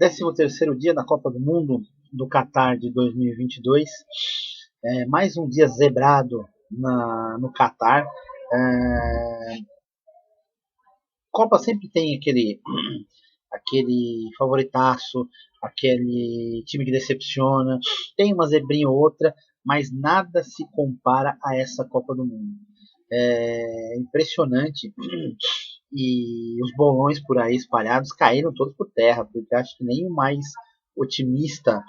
13º dia da Copa do Mundo do Catar de 2022. Mais um dia zebrado no Catar. Copa sempre tem aquele favoritaço, aquele time que decepciona, tem uma zebrinha ou outra, mas nada se compara a essa Copa do Mundo. É impressionante. E os bolões por aí espalhados caíram todos por terra, porque acho que nem o mais otimista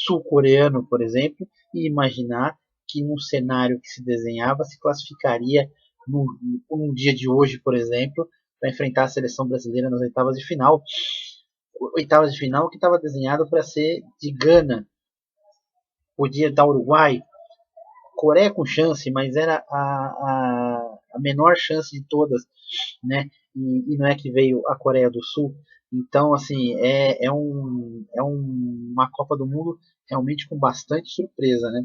sul-coreano, por exemplo, ia imaginar que num cenário que se desenhava se classificaria num dia de hoje, por exemplo, para enfrentar a seleção brasileira nas oitavas de final. Oitavas de final que estava desenhado para ser de Gana, podia dar Uruguai, Coreia com chance, mas era a menor chance de todas, né? E não é que veio a Coreia do Sul. Então, assim, uma Copa do Mundo realmente com bastante surpresa, né?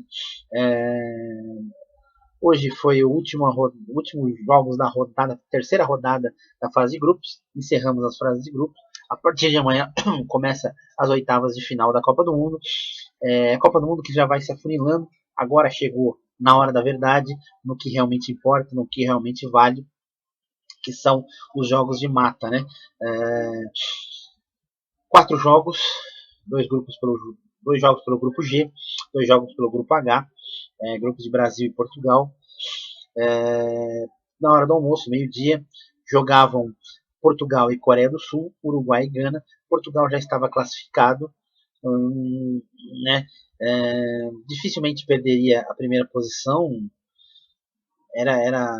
Hoje foi o último jogos da rodada, terceira rodada da fase de grupos. Encerramos as fases de grupos. A partir de amanhã começa as oitavas de final da Copa do Mundo. A Copa do Mundo que já vai se afunilando. Agora chegou na hora da verdade, no que realmente importa, no que realmente vale, que são os jogos de mata, né? 4 jogos, 2 jogos pelo grupo G, 2 jogos pelo grupo H, grupos de Brasil e Portugal. Na hora do almoço, meio-dia, jogavam Portugal e Coreia do Sul, Uruguai e Gana. Portugal já estava classificado, né? Dificilmente perderia a primeira posição. Era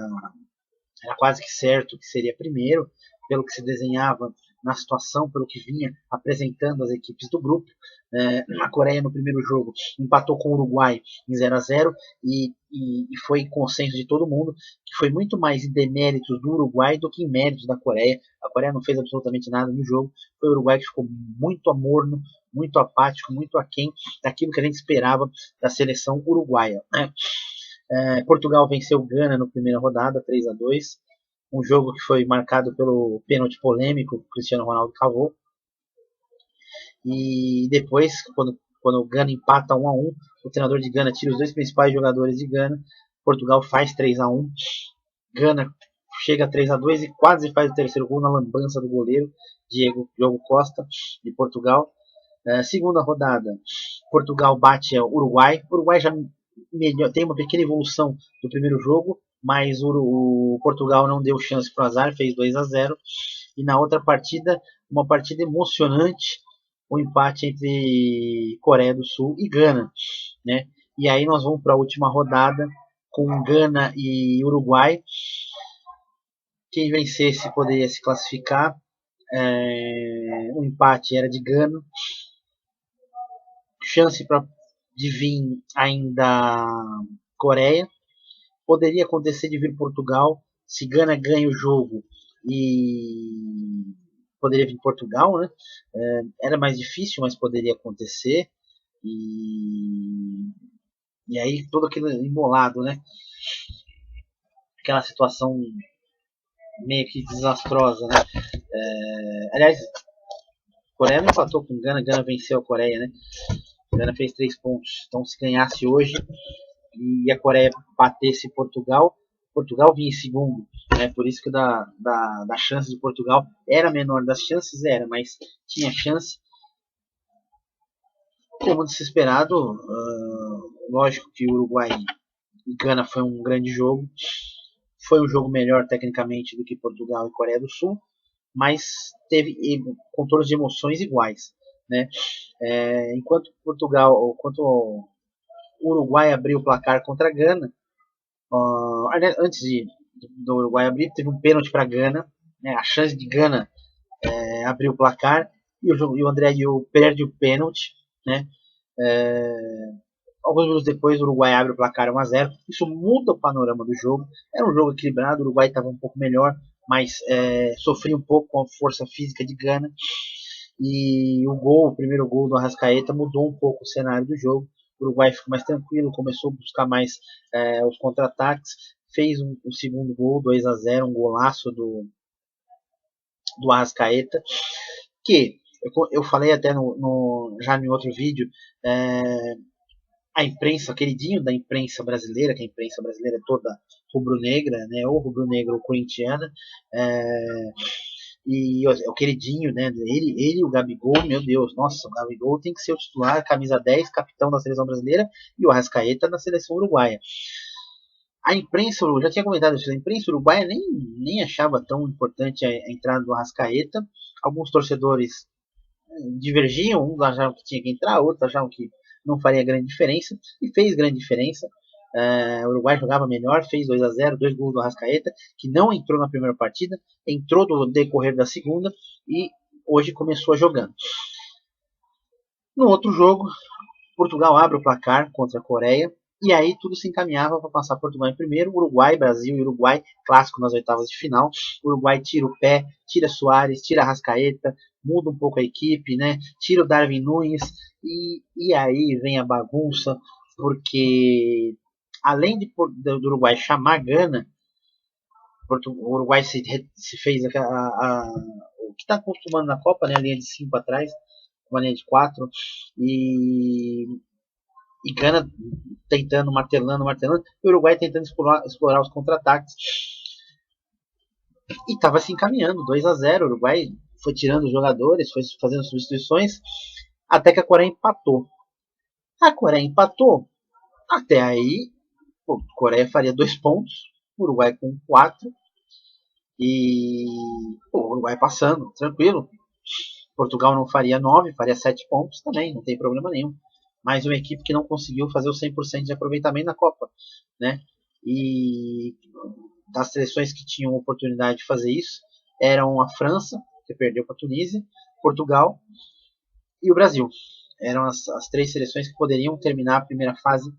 quase que certo que seria primeiro, pelo que se desenhava na situação, pelo que vinha apresentando as equipes do grupo. A Coreia no primeiro jogo empatou com o Uruguai em 0-0 e foi consenso de todo mundo que foi muito mais em deméritos do Uruguai do que em méritos da Coreia. A Coreia não fez absolutamente nada no jogo, foi o Uruguai que ficou muito amorno, muito apático, muito aquém daquilo que a gente esperava da seleção uruguaia, né? Portugal venceu o Gana na primeira rodada, 3-2. Um jogo que foi marcado pelo pênalti polêmico que o Cristiano Ronaldo cavou. E depois, quando o Gana empata 1-1, o treinador de Gana tira os 2 principais jogadores de Gana. Portugal faz 3-1. Gana chega a 3-2 e quase faz o terceiro gol na lambança do goleiro Diogo Costa, de Portugal. Segunda rodada, Portugal bate o Uruguai. O Uruguai já tem uma pequena evolução do primeiro jogo, mas o Portugal não deu chance para o azar, fez 2-0. E na outra partida, uma partida emocionante, o empate entre Coreia do Sul e Gana, né? E aí nós vamos para a última rodada com Gana e Uruguai. Quem vencesse poderia se classificar. O empate era de Gana. Chance de vir ainda Coreia. Poderia acontecer de vir Portugal. Se Gana ganha o jogo e poderia vir Portugal, né? Era mais difícil, mas poderia acontecer. E aí todo aquele embolado, né? Aquela situação meio que desastrosa, né? Aliás, Coreia não empatou com Gana, Gana venceu a Coreia, né? Gana fez 3 pontos. Então, se ganhasse hoje e a Coreia batesse Portugal vinha em segundo. Né? Por isso que da chance de Portugal era menor das chances, mas tinha chance. Como desesperado, lógico que o Uruguai e Gana foi um grande jogo. Foi um jogo melhor tecnicamente do que Portugal e Coreia do Sul, mas teve contornos de emoções iguais, né? Enquanto o Uruguai abriu o placar contra a Gana, antes do Uruguai abrir, teve um pênalti para a Gana, né? A chance de Gana abrir o placar e o André Ayew perde o pênalti, né? Alguns minutos depois o Uruguai abre o placar 1-0. Isso muda o panorama do jogo. Era um jogo equilibrado, o Uruguai estava um pouco melhor, mas sofria um pouco com a força física de Gana. E o primeiro gol do Arrascaeta mudou um pouco o cenário do jogo. O Uruguai ficou mais tranquilo, começou a buscar mais os contra-ataques, fez um segundo gol, 2-0, um golaço do Arrascaeta. que eu falei até já em outro vídeo, a imprensa, o queridinho da imprensa brasileira, que a imprensa brasileira é toda rubro-negra, né, ou rubro-negra ou corintiana, e o queridinho, né, ele e o Gabigol, meu Deus, nossa, o Gabigol tem que ser o titular, camisa 10, capitão da seleção brasileira, e o Arrascaeta na seleção uruguaia. A imprensa, eu já tinha comentado isso, a imprensa uruguaia nem achava tão importante a entrada do Arrascaeta. Alguns torcedores divergiam, uns achavam que tinha que entrar, outros achavam que não faria grande diferença, e fez grande diferença. O Uruguai jogava melhor, fez 2-0, 2 gols do Arrascaeta, que não entrou na primeira partida, entrou no decorrer da segunda e hoje começou jogando. No outro jogo, Portugal abre o placar contra a Coreia, e aí tudo se encaminhava para passar Portugal em primeiro, Uruguai, Brasil e Uruguai, clássico nas oitavas de final. O Uruguai tira o pé, tira Soares, tira Arrascaeta, muda um pouco a equipe, né? Tira o Darwin Núñez, e aí vem a bagunça, porque além do Uruguai chamar Gana, o Uruguai se fez o que está acostumando na Copa, né? A linha de 5 atrás, uma linha de 4, e Gana tentando, martelando, e o Uruguai tentando explorar os contra-ataques. E estava se encaminhando, 2-0, o Uruguai foi tirando os jogadores, foi fazendo substituições, até que a Coreia empatou. A Coreia empatou, até aí, a Coreia faria 2 pontos, o Uruguai com 4, e o Uruguai passando, tranquilo. Portugal não faria 9, faria 7 pontos também, não tem problema nenhum. Mas uma equipe que não conseguiu fazer o 100% de aproveitamento na Copa, né? E das seleções que tinham oportunidade de fazer isso eram a França, que perdeu para a Tunísia, Portugal e o Brasil. Eram as 3 seleções que poderiam terminar a primeira fase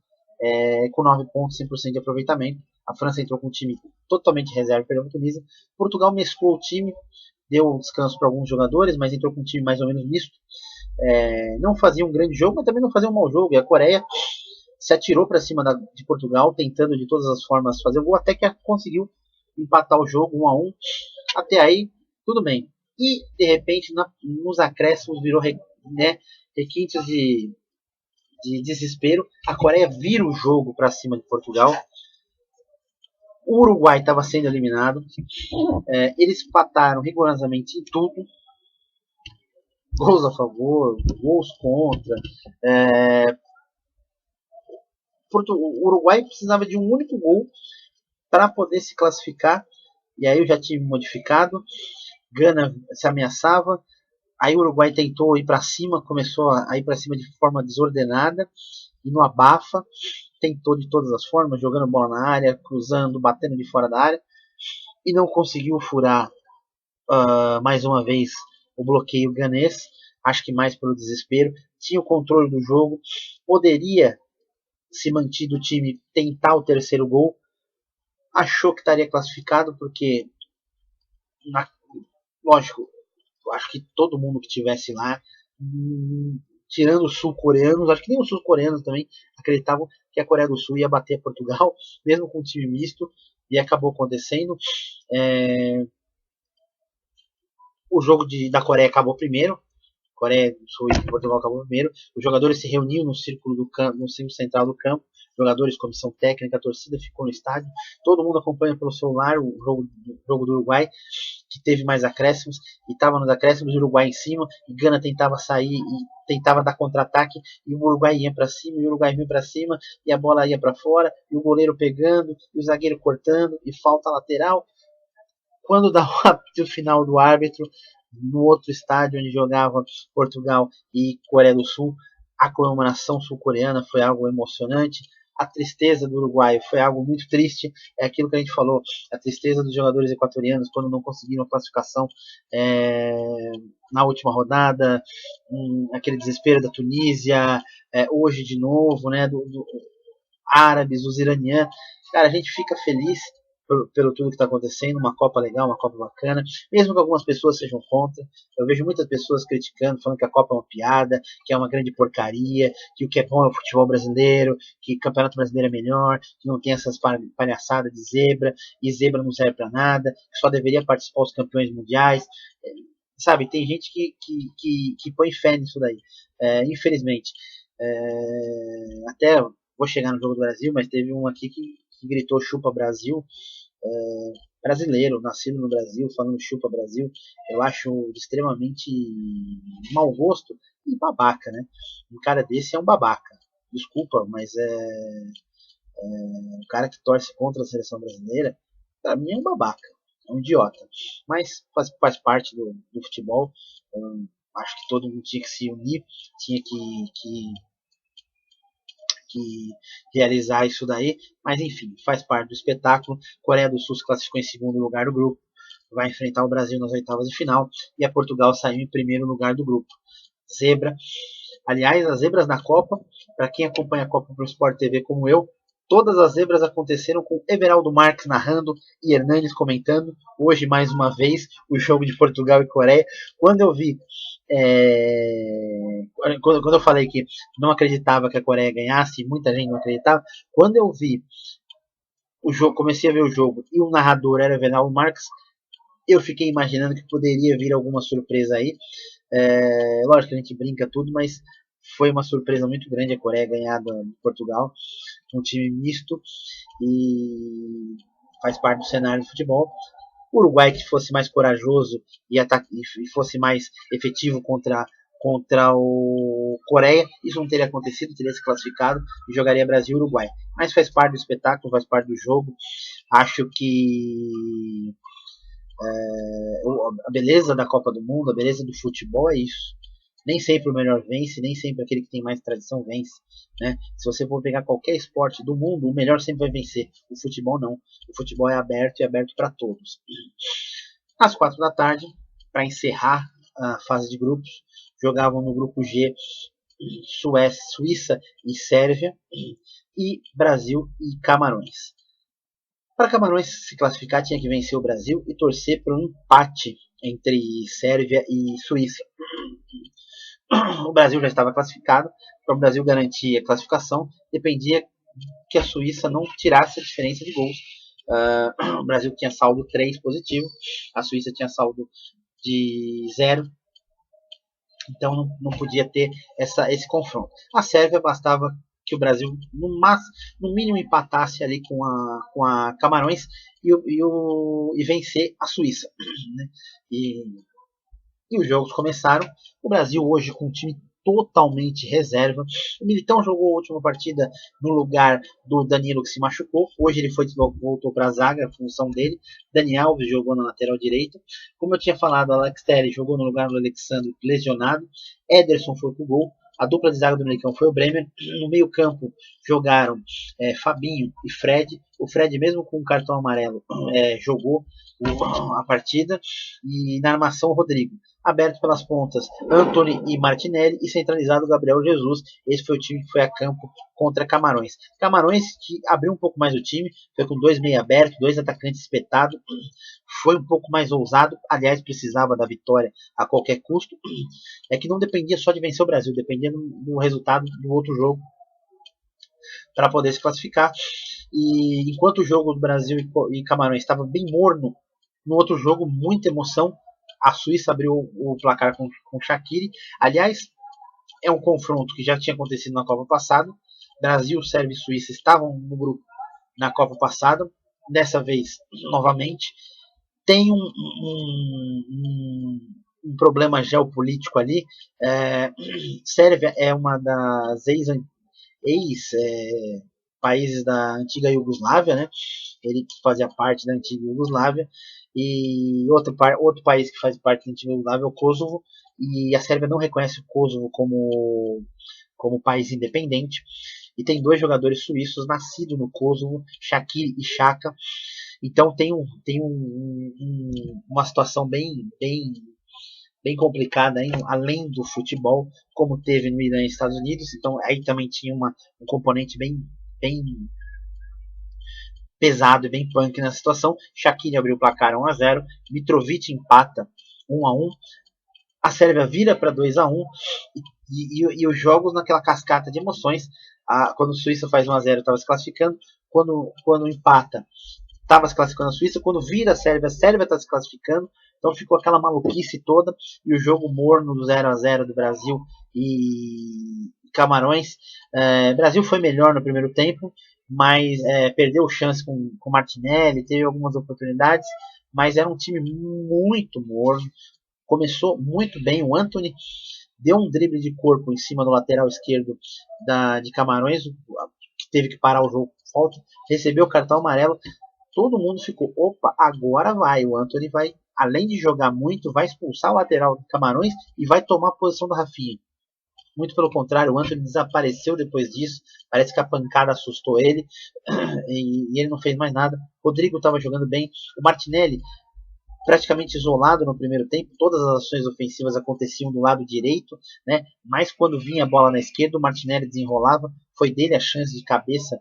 com 9 pontos, 100% de aproveitamento. A França entrou com um time totalmente reserva, perdeu para a Tunísia. Portugal mesclou o time, deu descanso para alguns jogadores, mas entrou com um time mais ou menos misto. Não fazia um grande jogo, mas também não fazia um mau jogo. E a Coreia se atirou para cima de Portugal, tentando de todas as formas fazer o gol, até que conseguiu empatar o jogo 1-1. Até aí, tudo bem. E, de repente, nos acréscimos, virou requintes de desespero. A Coreia vira o jogo para cima de Portugal. O Uruguai estava sendo eliminado. Eles empataram rigorosamente em tudo. Gols a favor, gols contra. O Uruguai precisava de um único gol para poder se classificar. E aí o já time modificado. Gana se ameaçava. Aí o Uruguai tentou ir para cima, começou a ir para cima de forma desordenada e no abafa. Tentou de todas as formas, jogando bola na área, cruzando, batendo de fora da área, e não conseguiu furar mais uma vez o bloqueio ganês. Acho que mais pelo desespero. Tinha o controle do jogo, poderia, se mantido o time, tentar o terceiro gol. Achou que estaria classificado, porque lógico, eu acho que todo mundo que estivesse lá, tirando os sul-coreanos, acho que nem os sul-coreanos também acreditavam que a Coreia do Sul ia bater Portugal, mesmo com um time misto, e acabou acontecendo. O jogo da Coreia acabou primeiro, Coreia do Sul e Portugal acabou primeiro. Os jogadores se reuniam no círculo do campo, no círculo central do campo. Jogadores, comissão técnica, a torcida ficou no estádio. Todo mundo acompanha pelo celular o jogo do Uruguai, que teve mais acréscimos, e estava nos acréscimos, o Uruguai em cima, e Gana tentava sair e tentava dar contra-ataque, e o Uruguai ia para cima, e o Uruguai vinha para cima, e a bola ia para fora, e o goleiro pegando, e o zagueiro cortando, e falta lateral. Quando dá o apito final do árbitro, no outro estádio onde jogava Portugal e Coreia do Sul, a comemoração sul-coreana foi algo emocionante. A tristeza do Uruguai foi algo muito triste. É aquilo que a gente falou, a tristeza dos jogadores equatorianos quando não conseguiram a classificação na última rodada, aquele desespero da Tunísia, hoje de novo, né, do árabes, dos iranianos. Cara, a gente fica feliz pelo tudo que está acontecendo, uma Copa legal, uma Copa bacana, mesmo que algumas pessoas sejam contra. Eu vejo muitas pessoas criticando, falando que a Copa é uma piada, que é uma grande porcaria, que o que é bom é o futebol brasileiro, que o Campeonato Brasileiro é melhor, que não tem essas palhaçadas de zebra, e zebra não serve para nada, que só deveria participar os campeões mundiais. sabe, tem gente que põe fé nisso daí, infelizmente. Até vou chegar no jogo do Brasil, mas teve um aqui que gritou chupa Brasil, brasileiro, nascido no Brasil, falando chupa Brasil. Eu acho extremamente mau gosto e babaca, né? Um cara desse é um babaca. Desculpa, mas um cara que torce contra a seleção brasileira, pra mim é um babaca, é um idiota. Mas faz parte do futebol. Eu acho que todo mundo tinha que se unir, tinha que realizar isso daí, mas enfim, faz parte do espetáculo. Coreia do Sul se classificou em segundo lugar do grupo, vai enfrentar o Brasil nas oitavas de final, e a Portugal saiu em primeiro lugar do grupo. Zebra. Aliás, as zebras na Copa, para quem acompanha a Copa pro Sport TV como eu, todas as zebras aconteceram com Everaldo Marques narrando e Hernanes comentando. Hoje, mais uma vez, o jogo de Portugal e Coreia. Quando eu vi, quando eu falei que não acreditava que a Coreia ganhasse, muita gente não acreditava. Quando eu vi o jogo, comecei a ver o jogo e o narrador era Everaldo Marques, eu fiquei imaginando que poderia vir alguma surpresa aí. Lógico que a gente brinca tudo, mas foi uma surpresa muito grande a Coreia ganhar de Portugal, um time misto, e faz parte do cenário do futebol. O Uruguai, que fosse mais corajoso e fosse mais efetivo contra o Coreia, isso não teria acontecido, teria se classificado e jogaria Brasil e Uruguai. Mas faz parte do espetáculo, faz parte do jogo. Acho que a beleza da Copa do Mundo, a beleza do futebol é isso. Nem sempre o melhor vence, nem sempre aquele que tem mais tradição vence, né? Se você for pegar qualquer esporte do mundo, o melhor sempre vai vencer. O futebol não. O futebol é aberto e aberto para todos. Às 4 da tarde, para encerrar a fase de grupos, jogavam no grupo G Suíça e Sérvia, e Brasil e Camarões. Para Camarões se classificar, tinha que vencer o Brasil e torcer para um empate entre Sérvia e Suíça. O Brasil já estava classificado, para o Brasil garantir a classificação, dependia que a Suíça não tirasse a diferença de gols. O Brasil tinha saldo 3 positivo, a Suíça tinha saldo de 0, então não podia ter esse confronto. A Sérvia bastava que o Brasil no mínimo empatasse ali com a Camarões e vencer a Suíça, né? E os jogos começaram. O Brasil hoje com um time totalmente reserva. O Militão jogou a última partida no lugar do Danilo, que se machucou. Hoje ele voltou para a zaga, a função dele. Dani Alves jogou na lateral direita. Como eu tinha falado, Alex Telles jogou no lugar do Alexandre, lesionado. Ederson foi pro gol. A dupla de zaga do Militão foi o Bremer. No meio campo jogaram Fabinho e Fred. O Fred, mesmo com o cartão amarelo, jogou a partida. E na armação, o Rodrigo. Aberto pelas pontas, Antony e Martinelli, e centralizado Gabriel Jesus. Esse foi o time que foi a campo contra Camarões. Camarões que abriu um pouco mais o time, foi com 2 meia abertos, 2 atacantes espetados, foi um pouco mais ousado, aliás precisava da vitória a qualquer custo. É que não dependia só de vencer o Brasil, dependia do resultado do outro jogo para poder se classificar. E enquanto o jogo do Brasil e Camarões estava bem morno, no outro jogo muita emoção. A Suíça abriu o placar com Shaqiri. Aliás, é um confronto que já tinha acontecido na Copa passada. Brasil, Sérvia e Suíça estavam no grupo na Copa passada. Dessa vez, novamente. Tem um problema geopolítico ali. Sérvia é uma das países da antiga Iugoslávia, né? Ele fazia parte da antiga Iugoslávia. E outro país que faz parte da antiga Iugoslávia é o Kosovo, e a Sérvia não reconhece o Kosovo como país independente. E tem 2 jogadores suíços nascidos no Kosovo, Shaqiri e Xhaka. Então tem uma situação bem complicada, hein? Além do futebol, como teve no Irã e Estados Unidos. Então aí também tinha um componente bem pesado e bem punk na situação. Shaqiri abriu o placar 1-0, Mitrovic empata 1-1, a Sérvia vira para 2-1, e os jogos naquela cascata de emoções. Quando o Suíça faz 1-0 estava se classificando, quando empata estava se classificando a Suíça, quando vira a Sérvia está se classificando, então ficou aquela maluquice toda, e o jogo morno do 0-0 do Brasil e Camarões. Brasil foi melhor no primeiro tempo, mas perdeu chance com Martinelli, teve algumas oportunidades, mas era um time muito morno, começou muito bem, o Antony deu um drible de corpo em cima do lateral esquerdo de Camarões, que teve que parar o jogo por falta, recebeu o cartão amarelo, todo mundo ficou, opa, agora vai, o Antony vai, além de jogar muito, vai expulsar o lateral de Camarões e vai tomar a posição do Rafinha. Muito pelo contrário, o Antony desapareceu depois disso, parece que a pancada assustou ele, e ele não fez mais nada. Rodrigo estava jogando bem, o Martinelli praticamente isolado no primeiro tempo, todas as ações ofensivas aconteciam do lado direito, né? Mas quando vinha a bola na esquerda, o Martinelli desenrolava, foi dele a chance de cabeça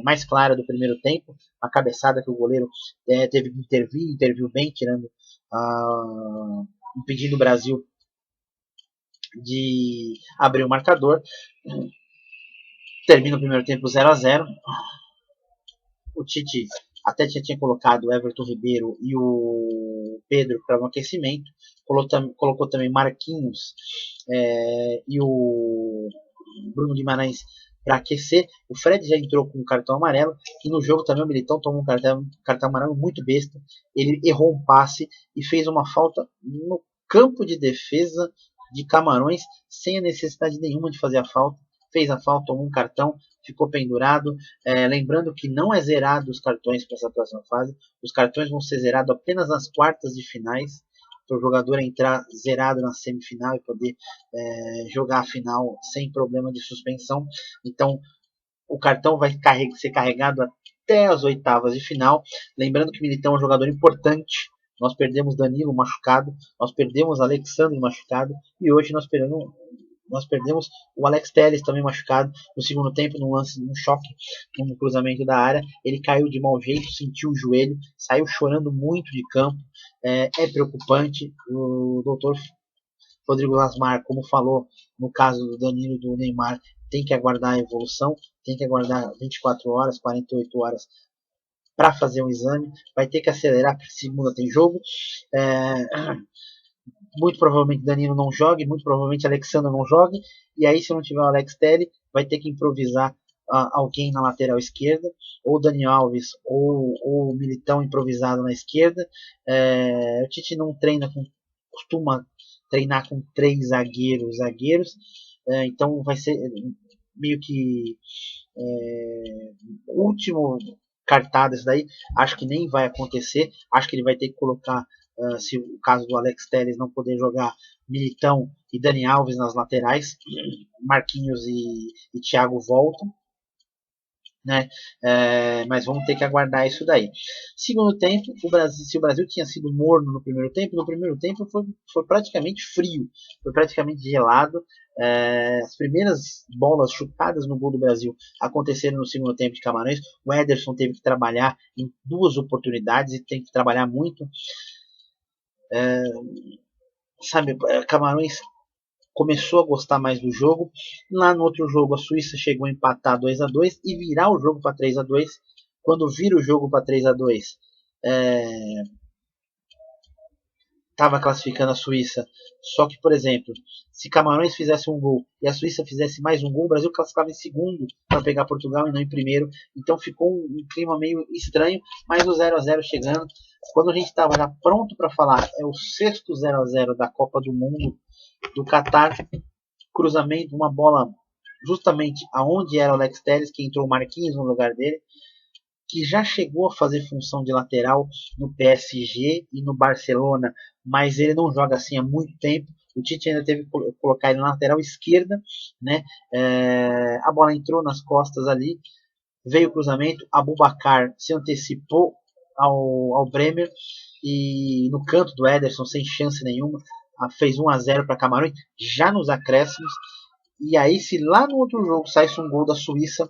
mais clara do primeiro tempo, a cabeçada que o goleiro teve que interviu bem, tirando, impedindo o Brasil de abrir o marcador. Termina o primeiro tempo 0-0. O Tite até tinha colocado o Everton Ribeiro e o Pedro para um aquecimento, colocou também Marquinhos e o Bruno Guimarães para aquecer. O Fred já entrou com um cartão amarelo, e no jogo também o Militão tomou um cartão amarelo muito besta. Ele errou um passe e fez uma falta no campo de defesa de Camarões, sem a necessidade nenhuma de fazer a falta. Fez a falta, tomou um cartão, ficou pendurado. Lembrando que não é zerado os cartões para essa próxima fase. Os cartões vão ser zerados apenas nas quartas de finais, para o jogador entrar zerado na semifinal e poder jogar a final sem problema de suspensão. Então o cartão vai ser carregado até as oitavas de final. Lembrando que o Militão é um jogador importante. Nós perdemos Danilo machucado, nós perdemos Alexandre machucado, e hoje nós perdemos o Alex Telles também machucado no segundo tempo, num choque, num cruzamento da área. Ele caiu de mau jeito, sentiu o joelho, saiu chorando muito de campo. É preocupante. O doutor Rodrigo Lasmar, como falou no caso do Danilo e do Neymar, tem que aguardar a evolução, tem que aguardar 24 horas, 48 horas para fazer um exame, vai ter que acelerar, porque segunda tem jogo. Muito provavelmente Danilo não jogue, muito provavelmente Alexandre não jogue, e aí se não tiver o Alex Telles, vai ter que improvisar alguém na lateral esquerda, ou Dani Alves, ou o Militão improvisado na esquerda. O Tite não costuma treinar com 3 zagueiros, então vai ser meio que último cartada isso daí. Acho que nem vai acontecer, acho que ele vai ter que colocar, se o caso do Alex Telles não poder jogar, Militão e Dani Alves nas laterais, Marquinhos e Thiago voltam, né? Mas vamos ter que aguardar isso daí. Segundo tempo, se o Brasil tinha sido morno no primeiro tempo foi praticamente frio, foi praticamente gelado. As primeiras bolas chutadas no gol do Brasil aconteceram no segundo tempo de Camarões. O Ederson teve que trabalhar em 2 oportunidades, e tem que trabalhar muito. Camarões começou a gostar mais do jogo. Lá no outro jogo, a Suíça chegou a empatar 2-2 e virar o jogo para 3-2. Quando vira o jogo para 3-2, estava classificando a Suíça. Só que, por exemplo, se Camarões fizesse um gol e a Suíça fizesse mais um gol, o Brasil classificava em segundo para pegar Portugal e não em primeiro. Então ficou um clima meio estranho, mas o 0-0 chegando. Quando a gente estava já pronto para falar, é o 6º 0-0 da Copa do Mundo do Qatar, cruzamento, uma bola justamente aonde era o Alex Telles, que entrou o Marquinhos no lugar dele, que já chegou a fazer função de lateral no PSG e no Barcelona, mas ele não joga assim há muito tempo. O Tite ainda teve que colocar ele na lateral esquerda, né? A bola entrou nas costas ali, veio o cruzamento, Aboubakar se antecipou ao Bremer, e no canto do Ederson, sem chance nenhuma, fez 1-0 para Camarões, já nos acréscimos. E aí, se lá no outro jogo saísse um gol da Suíça,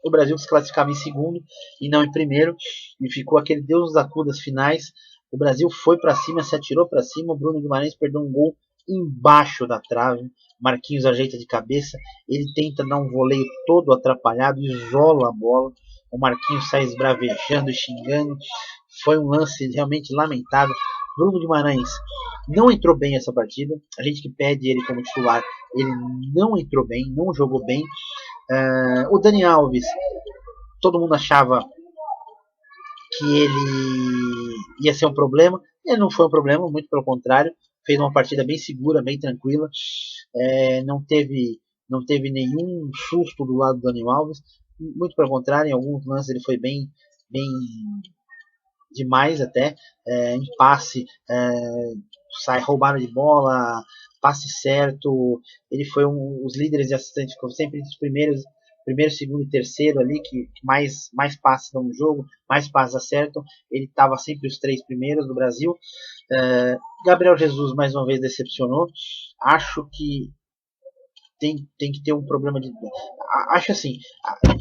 o Brasil se classificava em segundo e não em primeiro, e ficou aquele Deus nos acuda das finais. O Brasil foi para cima, se atirou para cima. O Bruno Guimarães perdeu um gol embaixo da trave. Marquinhos ajeita de cabeça, ele tenta dar um voleio todo atrapalhado, isola a bola. o Marquinhos sai esbravejando e xingando. Foi um lance realmente lamentável. Bruno Guimarães não entrou bem essa partida. A gente que pede ele como titular, ele não entrou bem, não jogou bem. O Dani Alves, todo mundo achava que ele ia ser um problema. Ele não foi um problema, muito pelo contrário. Fez uma partida bem segura, bem tranquila. Não teve nenhum susto do lado do Dani Alves. Muito pelo contrário, em alguns lances ele foi bem demais até. Em passe, sai roubada de bola, passe certo. Ele foi os líderes de assistentes, sempre os primeiros, segundo e terceiro ali, que mais passes dão no jogo, mais passes acertam. Ele estava sempre os 3 primeiros do Brasil. Gabriel Jesus mais uma vez decepcionou. Acho que tem que ter um problema de. Acho assim,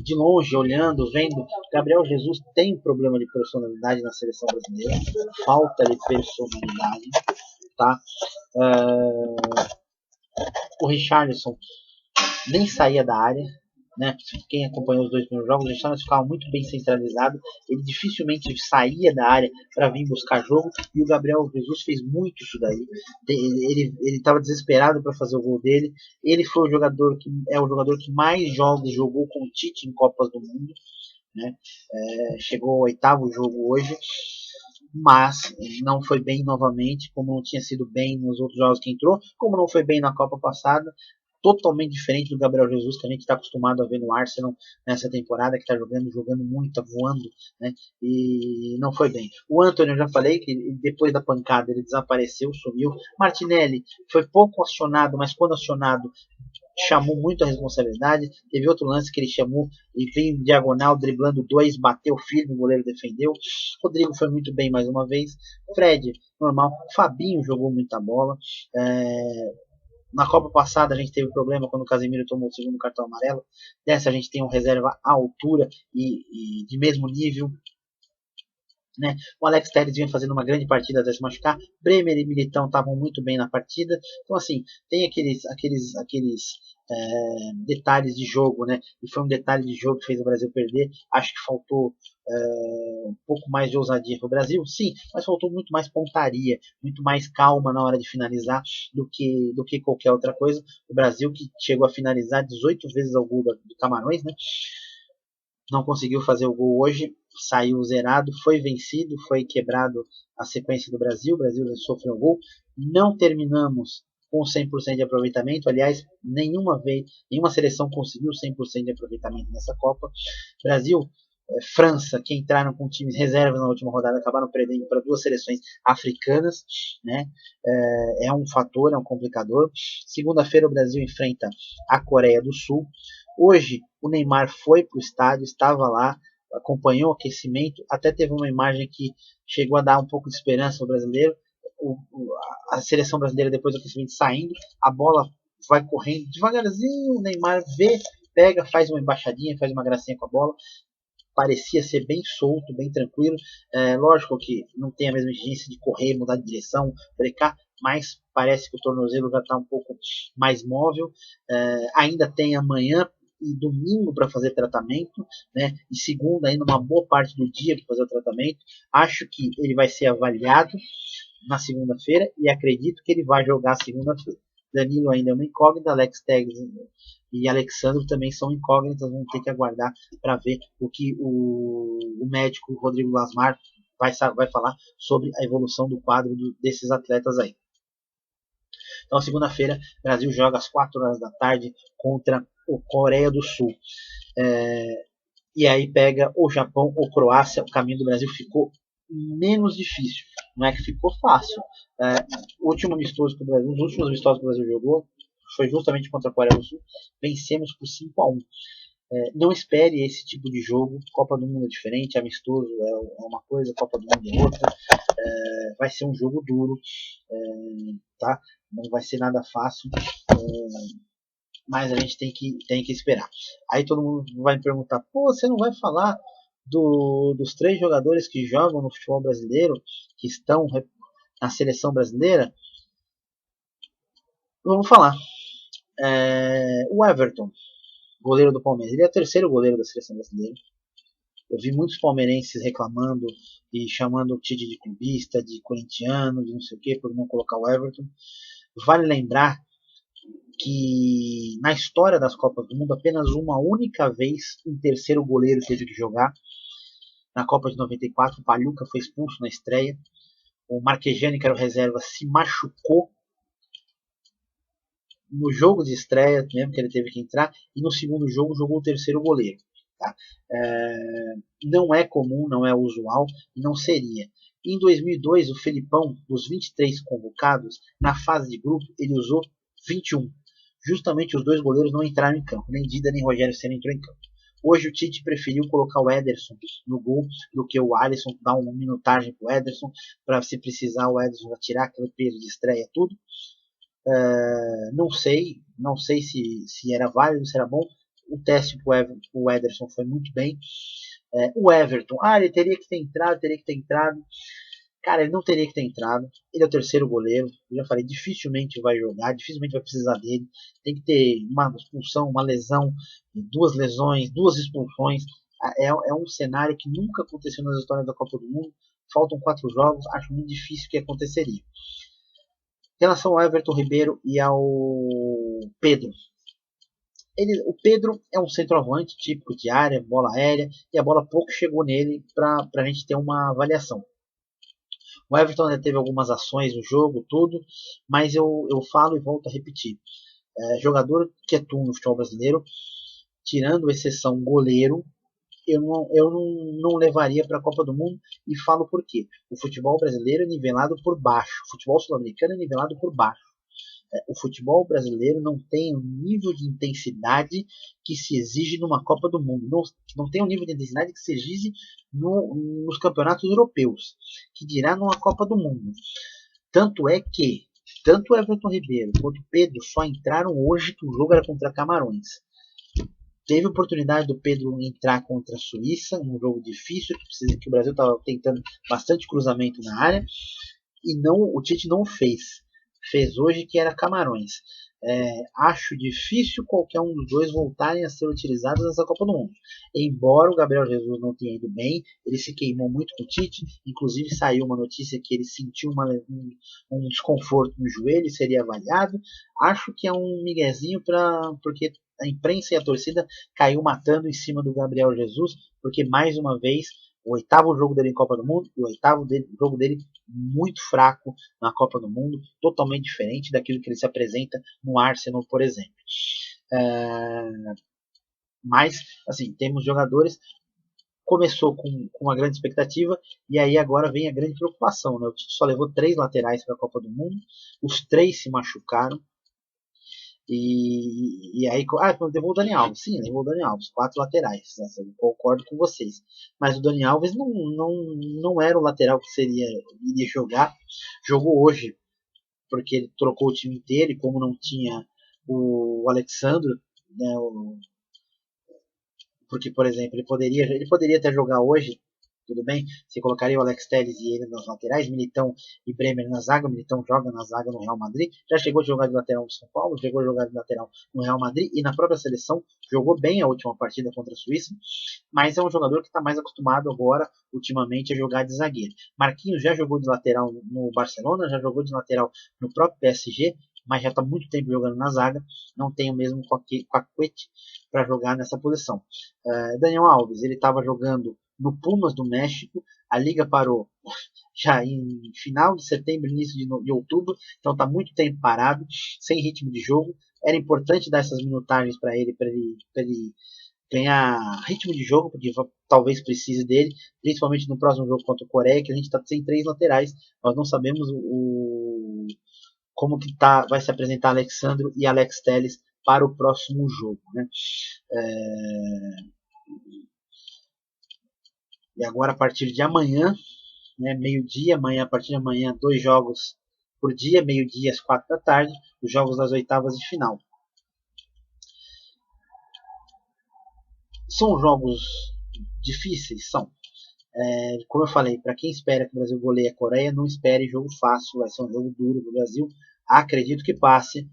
de longe, olhando, vendo, Gabriel Jesus tem problema de personalidade na seleção brasileira. Falta de personalidade, tá? O Richarlison nem saía da área, né? Quem acompanhou os 2 primeiros jogos, o Richarlison ficava muito bem centralizado, ele dificilmente saía da área para vir buscar jogo, e o Gabriel Jesus fez muito isso daí. Ele estava desesperado para fazer o gol dele. Ele foi o jogador que mais jogos jogou com o Tite em Copas do Mundo, né? Chegou ao 8º jogo hoje, mas não foi bem novamente, como não tinha sido bem nos outros jogos que entrou, como não foi bem na Copa passada. Totalmente diferente do Gabriel Jesus que a gente está acostumado a ver no Arsenal nessa temporada, que está jogando muito, está voando, né? E não foi bem. O Antony, eu já falei que depois da pancada ele desapareceu, sumiu. Martinelli foi pouco acionado, mas quando acionado chamou muito a responsabilidade. Teve outro lance que ele chamou e veio em diagonal, driblando 2, bateu firme, o goleiro defendeu. Rodrigo foi muito bem mais uma vez. Fred, normal. Fabinho jogou muita bola. Na Copa passada a gente teve problema quando o Casemiro tomou o 2º cartão amarelo. Dessa a gente tem um reserva à altura e de mesmo nível, né? O Alex Telles vinha fazendo uma grande partida até se machucar. Bremer e Militão estavam muito bem na partida. Então assim, tem aqueles detalhes de jogo, né? E foi um detalhe de jogo que fez o Brasil perder. Acho que faltou um pouco mais de ousadia para o Brasil, sim, mas faltou muito mais pontaria, muito mais calma na hora de finalizar do que qualquer outra coisa. O Brasil, que chegou a finalizar 18 vezes ao gol do Camarões, né? Não conseguiu fazer o gol hoje, saiu zerado, foi vencido, foi quebrado a sequência do Brasil. O Brasil sofreu um gol. Não terminamos com 100% de aproveitamento. Aliás, nenhuma seleção conseguiu 100% de aproveitamento nessa Copa. Brasil, França, que entraram com times reservas na última rodada, acabaram perdendo para 2 seleções africanas, né? É um fator, é um complicador. Segunda-feira o Brasil enfrenta a Coreia do Sul. Hoje o Neymar foi para o estádio, estava lá, acompanhou o aquecimento, até teve uma imagem que chegou a dar um pouco de esperança ao brasileiro. A seleção brasileira, depois do aquecimento, saindo, a bola vai correndo devagarzinho, o Neymar vê, pega, faz uma embaixadinha, faz uma gracinha com a bola. Parecia ser bem solto, bem tranquilo. Lógico que não tem a mesma exigência de correr, mudar de direção, brecar, mas parece que o tornozelo já está um pouco mais móvel. Ainda tem amanhã e domingo para fazer tratamento, né? E segunda ainda uma boa parte do dia para fazer o tratamento. Acho que ele vai ser avaliado na segunda-feira e acredito que ele vai jogar segunda-feira. Danilo ainda é uma incógnita, Alex Telles e Alexandre também são incógnitas, vamos ter que aguardar para ver o que o médico Rodrigo Lasmar vai falar sobre a evolução do quadro desses atletas aí. Então, segunda-feira, o Brasil joga às 4 horas da tarde contra o Coreia do Sul. E aí pega o Japão ou Croácia. O caminho do Brasil ficou menos difícil. Não é que ficou fácil. O último amistoso que o Brasil, os últimos amistosos que o Brasil jogou foi justamente contra a Coreia do Sul. Vencemos por 5-1. Não espere esse tipo de jogo. Copa do Mundo é diferente, amistoso é uma coisa, Copa do Mundo é outra. Vai ser um jogo duro, tá? Não vai ser nada fácil, mas a gente tem que esperar. Aí todo mundo vai me perguntar: pô, você não vai falar dos 3 jogadores que jogam no futebol brasileiro, que estão na seleção brasileira? Vamos falar. O Everton, goleiro do Palmeiras, ele é o 3º goleiro da seleção brasileira. Eu vi muitos palmeirenses reclamando e chamando o Tite de clubista, de corintiano, de não sei o que, por não colocar o Everton. Vale lembrar que na história das Copas do Mundo, apenas uma única vez um terceiro goleiro teve que jogar. Na Copa de 94, o Pagliuca foi expulso na estreia. O Marchegiani, que era o reserva, se machucou no jogo de estreia, mesmo que ele teve que entrar, e no segundo jogo jogou o terceiro goleiro. Tá? Não é comum, não é usual, e não seria. Em 2002, o Felipão, dos 23 convocados, na fase de grupo, ele usou 21. Justamente os dois goleiros não entraram em campo, nem Dida nem Rogério Ceni entrou em campo. Hoje o Tite preferiu colocar o Ederson no gol do que o Alisson, dar uma minutagem para o Ederson, para se precisar o Ederson vai tirar aquele peso de estreia tudo. Não sei se era válido, se era bom. O teste para o Ederson foi muito bem. O Everton, ele teria que ter entrado. Cara, ele não teria que ter entrado. Ele é o terceiro goleiro. Eu já falei, dificilmente vai jogar, dificilmente vai precisar dele. Tem que ter uma expulsão, uma lesão, duas lesões, duas expulsões. É um cenário que nunca aconteceu nas histórias da Copa do Mundo. Faltam 4 jogos, acho muito difícil que aconteceria. Em relação ao Everton Ribeiro e ao Pedro. O Pedro é um centroavante típico de área, bola aérea, e a bola pouco chegou nele para a gente ter uma avaliação. O Everton ainda teve algumas ações no jogo, tudo, mas eu falo e volto a repetir. Jogador que atua no futebol brasileiro, tirando exceção goleiro, eu não levaria para a Copa do Mundo, e falo por quê. O futebol brasileiro é nivelado por baixo, o futebol sul-americano é nivelado por baixo. O futebol brasileiro não tem o nível de intensidade que se exige numa Copa do Mundo, não tem o nível de intensidade que se exige nos campeonatos europeus, que dirá numa Copa do Mundo. Tanto é que tanto o Everton Ribeiro quanto o Pedro só entraram hoje, que o jogo era contra Camarões. Teve oportunidade do Pedro entrar contra a Suíça, um jogo difícil, que o Brasil estava tentando bastante cruzamento na área, e o Tite não fez. Fez hoje, que era Camarões. Acho difícil qualquer um dos dois voltarem a ser utilizados nessa Copa do Mundo. Embora o Gabriel Jesus não tenha ido bem, ele se queimou muito com o Tite. Inclusive saiu uma notícia que ele sentiu um desconforto no joelho e seria avaliado. Acho que é um miguezinho porque a imprensa e a torcida caiu matando em cima do Gabriel Jesus, porque mais uma vez o 8º jogo dele em Copa do Mundo e o 8º jogo dele muito fraco na Copa do Mundo, totalmente diferente daquilo que ele se apresenta no Arsenal, por exemplo. Mas, assim, temos jogadores. Começou com uma grande expectativa e aí agora vem a grande preocupação, né? O Tite só levou 3 laterais para a Copa do Mundo, os 3 se machucaram. E aí, levou o Dani Alves. Sim, levou o Dani Alves, 4 laterais. Né? Eu concordo com vocês. Mas o Dani Alves não era o lateral que iria jogar. Jogou hoje, porque ele trocou o time inteiro. E como não tinha o Alexandro, né, porque, por exemplo, ele poderia até jogar hoje. Tudo bem? Você colocaria o Alex Telles e ele nas laterais, Militão e Bremer na zaga. Militão joga na zaga no Real Madrid, já chegou a jogar de lateral no São Paulo, chegou a jogar de lateral no Real Madrid e na própria seleção jogou bem a última partida contra a Suíça, mas é um jogador que está mais acostumado agora, ultimamente, a jogar de zagueiro. Marquinhos já jogou de lateral no Barcelona, já jogou de lateral no próprio PSG, mas já está muito tempo jogando na zaga, não tem o mesmo cacuete para jogar nessa posição. Daniel Alves, ele estava jogando no Pumas do México, a liga parou já em final de setembro, início de outubro, então está muito tempo parado, sem ritmo de jogo. Era importante dar essas minutagens para ele ganhar ritmo de jogo, porque talvez precise dele, principalmente no próximo jogo contra o Coreia, que a gente está sem 3 laterais, nós não sabemos como que vai se apresentar Alexandro e Alex Telles para o próximo jogo, né? E agora, a partir de amanhã, né, meio-dia, a partir de amanhã, 2 jogos por dia, meio-dia às 4 da tarde, os jogos das oitavas de final. São jogos difíceis? São. Como eu falei, para quem espera que o Brasil goleie a Coreia, não espere jogo fácil, vai ser um jogo duro do Brasil. Acredito que passe,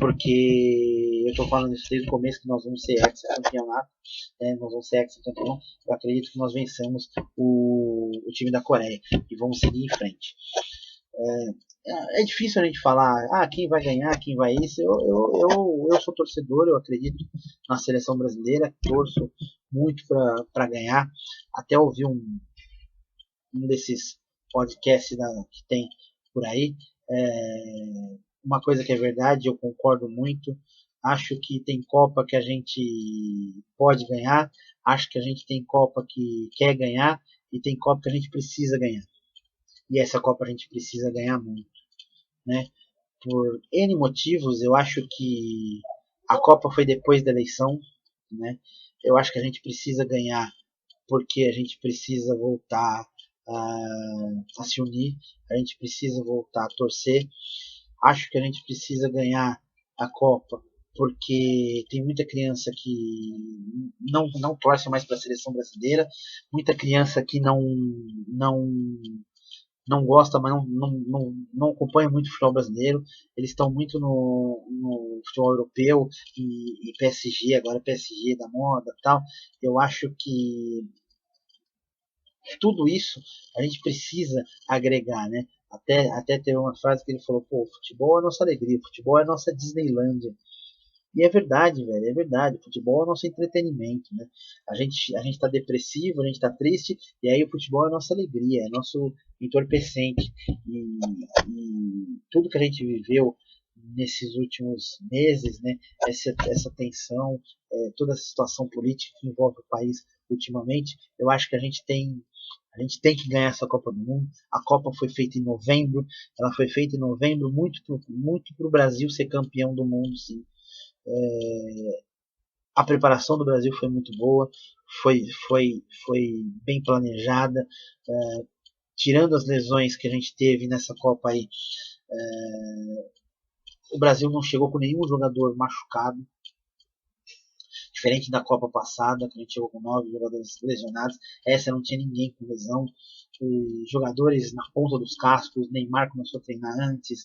porque eu estou falando isso desde o começo, que nós vamos ser ex-campeonato, nós vamos ser ex-campeão. Eu acredito que nós vençamos o time da Coreia e vamos seguir em frente. É difícil a gente falar quem vai ganhar, quem vai isso. Eu sou torcedor, eu acredito na seleção brasileira, torço muito para ganhar. Até ouvi um desses podcasts que tem por aí. Uma coisa que é verdade, eu concordo muito. Acho que tem Copa que a gente pode ganhar, acho que a gente tem Copa que quer ganhar e tem Copa que a gente precisa ganhar. E essa Copa a gente precisa ganhar muito, né? Por N motivos, eu acho que a Copa foi depois da eleição, né? Eu acho que a gente precisa ganhar porque a gente precisa voltar a se unir, a gente precisa voltar a torcer. Acho que a gente precisa ganhar a Copa porque tem muita criança que não torce mais para a seleção brasileira, muita criança que não gosta, mas não acompanha muito o futebol brasileiro. Eles estão muito no futebol europeu e PSG, agora PSG da moda e tal. Eu acho que tudo isso a gente precisa agregar, né? Até teve uma frase que ele falou: pô, futebol é a nossa alegria, futebol é a nossa Disneylândia. E é verdade, velho, é verdade. Futebol é nosso entretenimento, né? A gente tá depressivo, a gente tá triste, e aí o futebol é nossa alegria, é nosso entorpecente. E tudo que a gente viveu nesses últimos meses, né? Essa tensão, toda essa situação política que envolve o país ultimamente, eu acho que a gente tem que ganhar essa Copa do Mundo. A Copa foi feita em novembro, ela foi feita em novembro muito pro Brasil ser campeão do mundo, sim. A preparação do Brasil foi muito boa, foi bem planejada, tirando as lesões que a gente teve nessa Copa aí, o Brasil não chegou com nenhum jogador machucado, diferente da Copa passada, que a gente chegou com 9 jogadores lesionados. Essa não tinha ninguém com lesão, jogadores na ponta dos cascos. Neymar começou a treinar antes,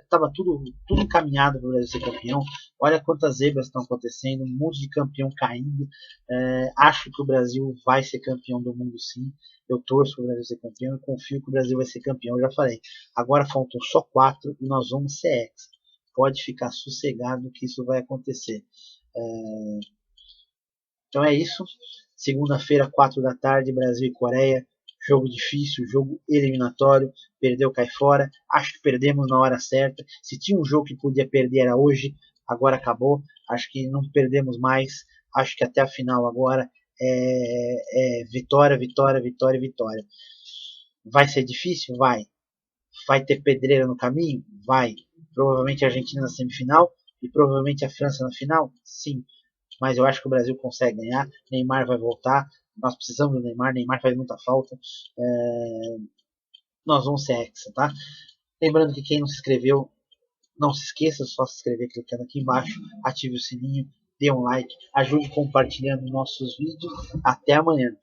estava tudo encaminhado para o Brasil ser campeão. Olha quantas zebras estão acontecendo, um monte de campeão caindo. Acho que o Brasil vai ser campeão do mundo, sim. Eu torço para o Brasil ser campeão e confio que o Brasil vai ser campeão. Eu já falei, agora faltam só 4 e nós vamos ser ex. Pode ficar sossegado que isso vai acontecer. Então é isso. Segunda-feira, 4 da tarde, Brasil e Coreia. Jogo difícil, jogo eliminatório. Perdeu, cai fora. Acho que perdemos na hora certa. Se tinha um jogo que podia perder era hoje. Agora acabou. Acho que não perdemos mais. Acho que até a final agora é vitória, vitória, vitória, vitória. Vai ser difícil? Vai. Vai ter pedreira no caminho? Vai. Provavelmente a Argentina na semifinal e provavelmente a França na final? Sim. Mas eu acho que o Brasil consegue ganhar. Neymar vai voltar. Nós precisamos do Neymar. Neymar faz muita falta. Nós vamos ser hexa, tá? Lembrando que quem não se inscreveu, não se esqueça, só se inscrever clicando aqui embaixo. Ative o sininho, dê um like, ajude compartilhando nossos vídeos. Até amanhã.